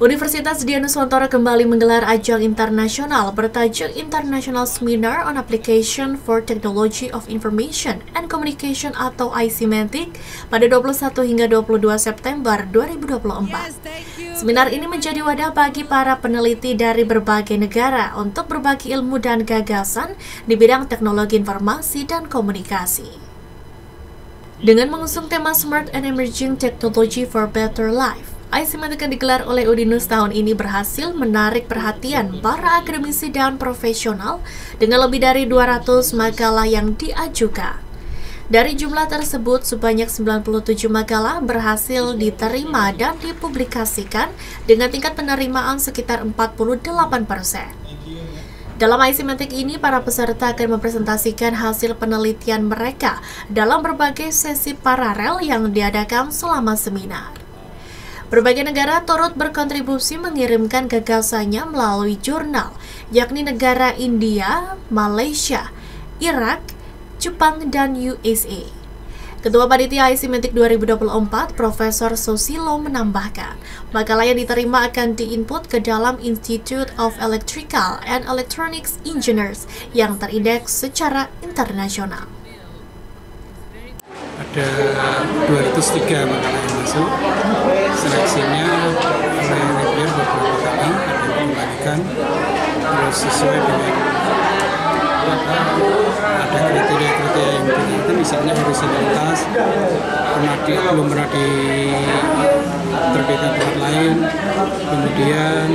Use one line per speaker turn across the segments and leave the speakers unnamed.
Universitas Dian Nuswantara kembali menggelar ajang internasional bertajuk International Seminar on Application for Technology of Information and Communication atau ICMATIC pada 21 hingga 22 September 2024. Seminar ini menjadi wadah bagi para peneliti dari berbagai negara untuk berbagi ilmu dan gagasan di bidang teknologi informasi dan komunikasi. Dengan mengusung tema Smart and Emerging Technology for Better Life, ICMATIC yang digelar oleh Udinus tahun ini berhasil menarik perhatian para akademisi dan profesional dengan lebih dari 200 makalah yang diajukan. Dari jumlah tersebut, sebanyak 97 makalah berhasil diterima dan dipublikasikan dengan tingkat penerimaan sekitar 48%. Dalam ICMATIC ini, para peserta akan mempresentasikan hasil penelitian mereka dalam berbagai sesi paralel yang diadakan selama seminar. Berbagai negara turut berkontribusi mengirimkan gagasannya melalui jurnal, yakni negara India, Malaysia, Irak, Jepang, dan USA. Ketua Panitia ICMATIC 2024, Profesor Susilo menambahkan, makalah yang diterima akan diinput ke dalam Institute of Electrical and Electronics Engineers yang terindeks secara internasional.
Ada 203 makalah yang masuk, seleksinya oleh reviewer beberapa kali, ada yang dikembalikan, terus sesuai dengan ada kriteria-kriteria yang berkaitan, misalnya originalitas, belum pernah diterbitkan tempat lain, kemudian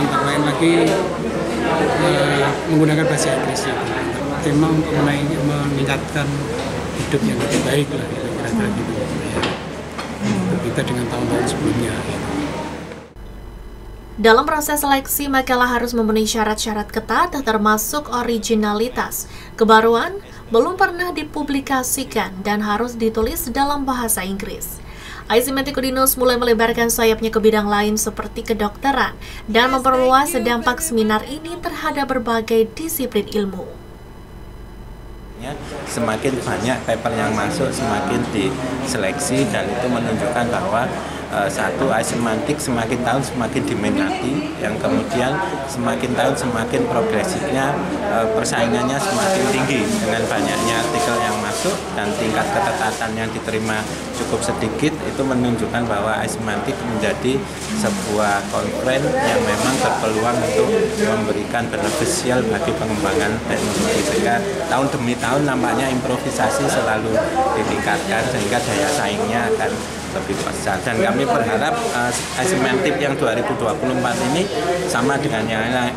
antara lain lagi menggunakan bahasa Inggris, tema untuk meningkatkan hidup yang lebih baik lah, kira-kira gitu ya. Berbeda dengan tahun-tahun sebelumnya.
Dalam proses seleksi, makalah harus memenuhi syarat-syarat ketat termasuk originalitas, kebaruan, belum pernah dipublikasikan, dan harus ditulis dalam bahasa Inggris. ICMATIC Udinus mulai melebarkan sayapnya ke bidang lain seperti kedokteran dan memperluas dampak seminar ini terhadap berbagai disiplin ilmu.
Semakin banyak paper yang masuk, semakin diseleksi, dan itu menunjukkan bahwa satu, ICMATIC semakin tahun semakin diminati, yang kemudian semakin tahun semakin progresifnya, persaingannya semakin tinggi dengan banyaknya artikel yang masuk dan tingkat ketetatan yang diterima cukup sedikit. Itu menunjukkan bahwa ICMATIC menjadi sebuah conference yang memang berpeluang untuk memberikan beneficial bagi pengembangan teknologi, sehingga tahun demi tahun nampaknya improvisasi selalu ditingkatkan sehingga daya saingnya akan lebih besar. Dan kami berharap ICMATIC yang 2024 ini sama dengan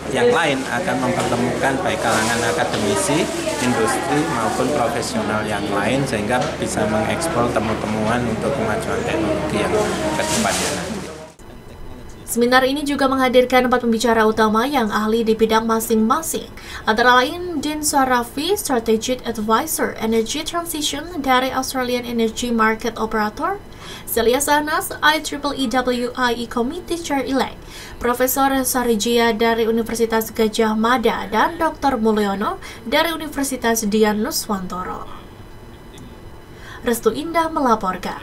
yang lain akan mempertemukan baik kalangan akademisi, industri maupun profesional yang lain, sehingga bisa mengeksplor temu-temuan untuk kemajuan teknologi yang ke depannya nanti.
Seminar ini juga menghadirkan 4 pembicara utama yang ahli di bidang masing-masing, antara lain Dean Sarafi, Strategic Advisor Energy Transition dari Australian Energy Market Operator, Celia Sanas, IEEE Committee Chair-Elect, Profesor Sarijia dari Universitas Gadjah Mada, dan Dr. Mulyono dari Universitas Dian Nuswantara. Restu Indah melaporkan.